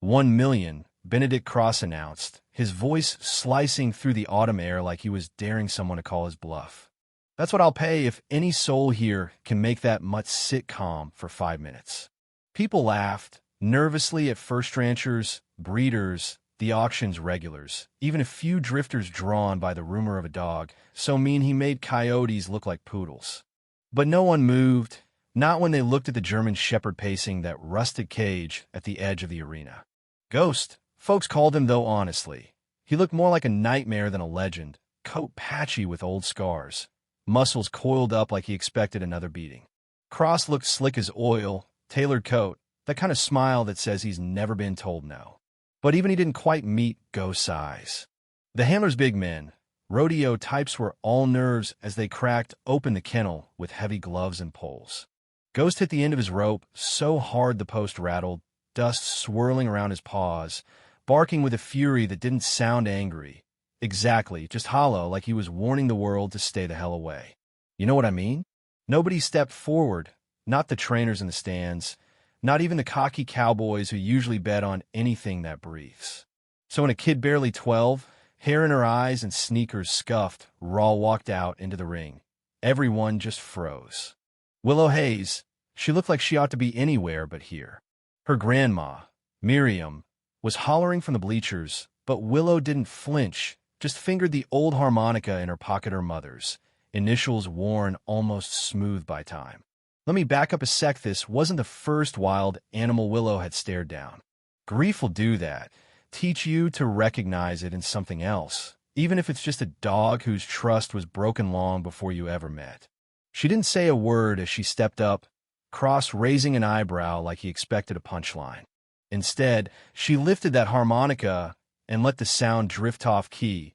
1 million, Benedict Cross announced, his voice slicing through the autumn air like he was daring someone to call his bluff. That's what I'll pay if any soul here can make that mutt sit calm for 5 minutes. People laughed, nervously at first ranchers, breeders, the auction's regulars, even a few drifters drawn by the rumor of a dog so mean he made coyotes look like poodles. But no one moved, not when they looked at the German shepherd pacing that rusted cage at the edge of the arena. Ghost, folks called him though honestly. He looked more like a nightmare than a legend, coat patchy with old scars, muscles coiled up like he expected another beating. Cross looked slick as oil, tailored coat, that kind of smile that says he's never been told no. But even he didn't quite meet Ghost's size. The handler's big men, rodeo types, were all nerves as they cracked open the kennel with heavy gloves and poles. Ghost hit the end of his rope so hard the post rattled, dust swirling around his paws, barking with a fury that didn't sound angry. Exactly, just hollow, like he was warning the world to stay the hell away. You know what I mean? Nobody stepped forward, not the trainers in the stands, not even the cocky cowboys who usually bet on anything that breathes. So when a kid barely 12, hair in her eyes and sneakers scuffed, raw walked out into the ring, everyone just froze. Willow Hayes, she looked like she ought to be anywhere but here. Her grandma, Miriam, was hollering from the bleachers, but Willow didn't flinch, just fingered the old harmonica in her pocket, her mother's, initials worn almost smooth by time. Let me back up a sec. This wasn't the first wild animal Willow had stared down. Grief will do that, teach you to recognize it in something else, even if it's just a dog whose trust was broken long before you ever met. She didn't say a word as she stepped up, Cross raising an eyebrow like he expected a punchline. Instead, she lifted that harmonica and let the sound drift off key.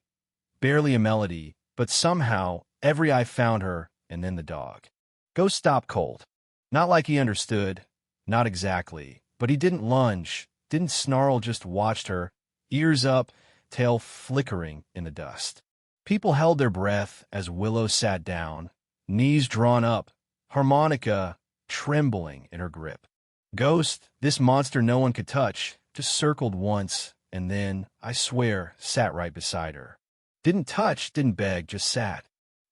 Barely a melody, but somehow every eye found her and then the dog. Ghost stopped cold. Not like he understood, not exactly, but he didn't lunge, didn't snarl, just watched her, ears up, tail flickering in the dust. People held their breath as Willow sat down, knees drawn up, harmonica trembling in her grip. Ghost, this monster no one could touch, just circled once, and then, I swear, sat right beside her. Didn't touch, didn't beg, just sat.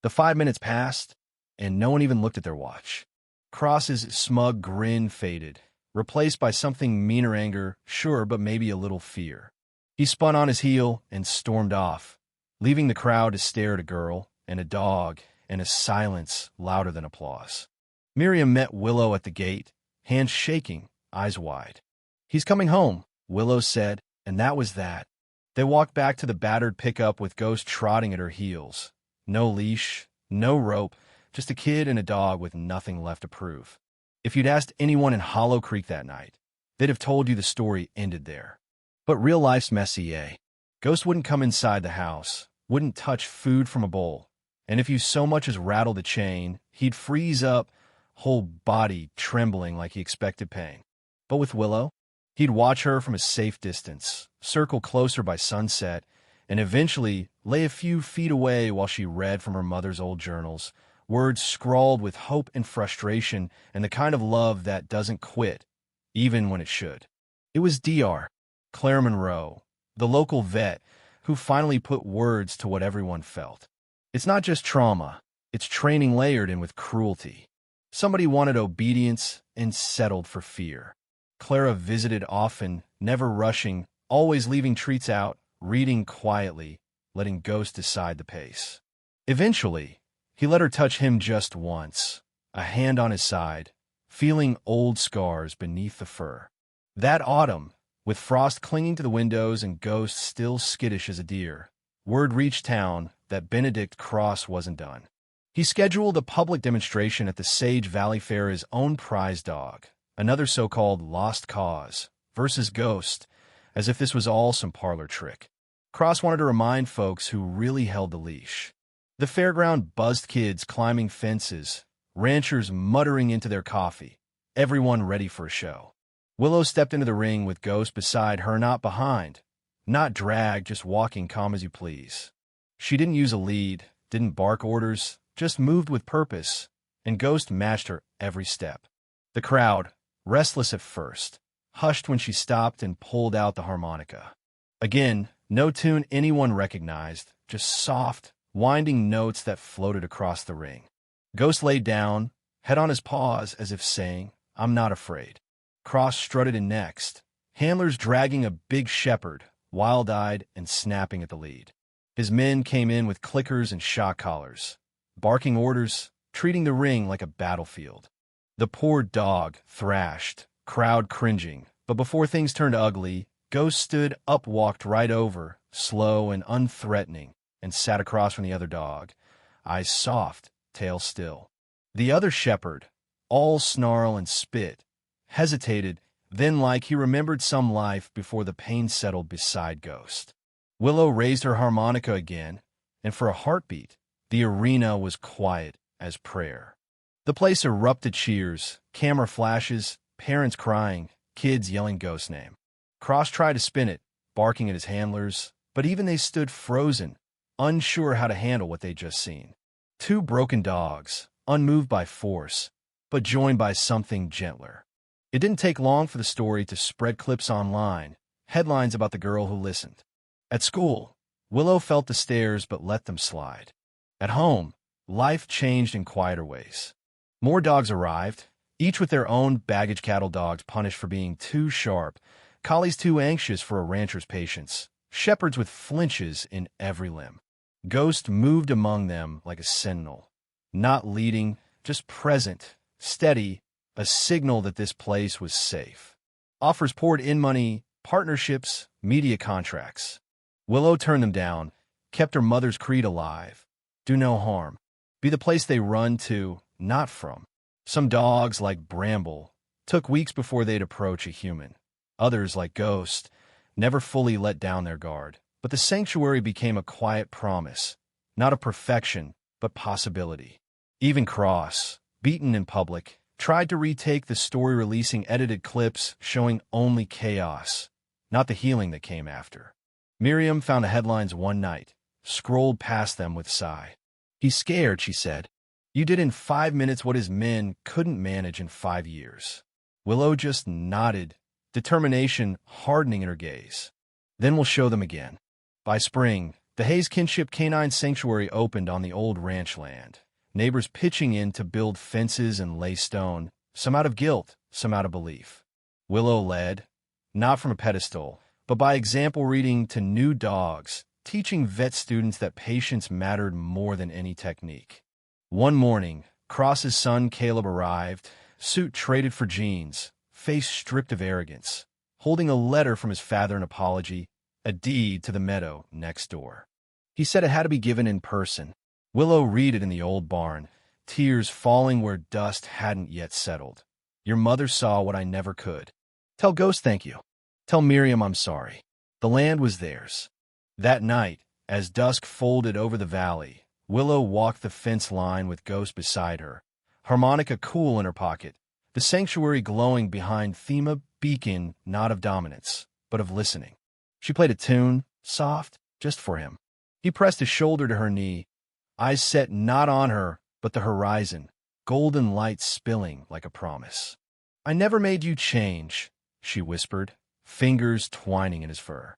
The 5 minutes passed, and no one even looked at their watch. Cross's smug grin faded, replaced by something meaner anger, sure, but maybe a little fear. He spun on his heel and stormed off, leaving the crowd to stare at a girl and a dog and a silence louder than applause. Miriam met Willow at the gate, hands shaking, eyes wide. "He's coming home," Willow said, and that was that. They walked back to the battered pickup with Ghost trotting at her heels. No leash, no rope, just a kid and a dog with nothing left to prove. If you'd asked anyone in Hollow Creek that night, they'd have told you the story ended there. But real life's messy, eh? Ghost wouldn't come inside the house, wouldn't touch food from a bowl, and if you so much as rattled the chain, he'd freeze up, whole body trembling like he expected pain. But with Willow, he'd watch her from a safe distance, circle closer by sunset, and eventually lay a few feet away while she read from her mother's old journals, words scrawled with hope and frustration and the kind of love that doesn't quit, even when it should. It was Dr. Claire Monroe, the local vet, who finally put words to what everyone felt. It's not just trauma, it's training layered in with cruelty. Somebody wanted obedience and settled for fear. Clara visited often, never rushing, always leaving treats out, reading quietly, letting Ghost decide the pace. Eventually, he let her touch him just once, a hand on his side, feeling old scars beneath the fur. That autumn, with frost clinging to the windows and Ghost still skittish as a deer, word reached town that Benedict Cross wasn't done. He scheduled a public demonstration at the Sage Valley Fair, his own prize dog, another so-called lost cause, versus Ghost, as if this was all some parlor trick. Cross wanted to remind folks who really held the leash. The fairground buzzed, kids climbing fences, ranchers muttering into their coffee, everyone ready for a show. Willow stepped into the ring with Ghost beside her, not behind, not dragged, just walking calm as you please. She didn't use a lead, didn't bark orders, just moved with purpose, and Ghost matched her every step. The crowd, restless at first, hushed when she stopped and pulled out the harmonica. Again, no tune anyone recognized, just soft, winding notes that floated across the ring. Ghost laid down, head on his paws as if saying, "I'm not afraid." Cross strutted in next, handlers dragging a big shepherd, wild-eyed and snapping at the lead. His men came in with clickers and shock collars, barking orders, treating the ring like a battlefield. The poor dog thrashed, crowd cringing, but before things turned ugly, Ghost stood up, walked right over, slow and unthreatening, and sat across from the other dog, eyes soft, tail still. The other shepherd, all snarl and spit, hesitated, then like he remembered some life before the pain settled beside Ghost. Willow raised her harmonica again, and for a heartbeat, the arena was quiet as prayer. The place erupted cheers, camera flashes, parents crying, kids yelling Ghost's name. Cross tried to spin it, barking at his handlers, but even they stood frozen, unsure how to handle what they'd just seen. Two broken dogs, unmoved by force, but joined by something gentler. It didn't take long for the story to spread clips online, headlines about the girl who listened. At school, Willow felt the stares but let them slide. At home, life changed in quieter ways. More dogs arrived, each with their own baggage. Cattle dogs punished for being too sharp, collies too anxious for a rancher's patience, shepherds with flinches in every limb. Ghost moved among them like a sentinel, not leading, just present, steady, a signal that this place was safe. Offers poured in money, partnerships, media contracts. Willow turned them down, kept her mother's creed alive. Do no harm. Be the place they run to, not from. Some dogs, like Bramble, took weeks before they'd approach a human. Others, like Ghost, never fully let down their guard. But the sanctuary became a quiet promise, not of perfection, but possibility. Even Cross, beaten in public, tried to retake the story, releasing edited clips showing only chaos, not the healing that came after. Miriam found the headlines one night, scrolled past them with a sigh. "He's scared," she said. "You did in 5 minutes what his men couldn't manage in 5 years." Willow just nodded, determination hardening in her gaze. "Then we'll show them again." By spring, the Hayes Kinship Canine Sanctuary opened on the old ranch land, neighbors pitching in to build fences and lay stone, some out of guilt, some out of belief. Willow led, not from a pedestal, but by example, reading to new dogs, teaching vet students that patience mattered more than any technique. One morning, Cross's son Caleb arrived, suit traded for jeans, face stripped of arrogance, holding a letter from his father, an apology, a deed to the meadow next door. He said it had to be given in person. Willow read it in the old barn, tears falling where dust hadn't yet settled. "Your mother saw what I never could. Tell Ghost thank you. Tell Miriam I'm sorry." The land was theirs. That night, as dusk folded over the valley, Willow walked the fence line with Ghost beside her, harmonica cool in her pocket, the sanctuary glowing behind Thema, beacon not of dominance, but of listening. She played a tune, soft, just for him. He pressed his shoulder to her knee, eyes set not on her, but the horizon, golden light spilling like a promise. "I never made you change," she whispered, fingers twining in his fur.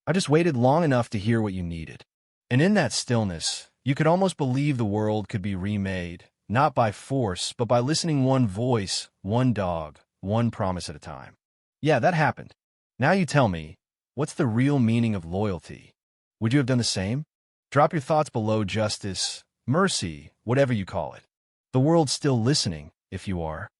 "I just waited long enough to hear what you needed." And in that stillness, you could almost believe the world could be remade, not by force, but by listening one voice, one dog, one promise at a time. Yeah, that happened. Now you tell me, what's the real meaning of loyalty? Would you have done the same? Drop your thoughts below. Justice, mercy, whatever you call it. The world's still listening, if you are.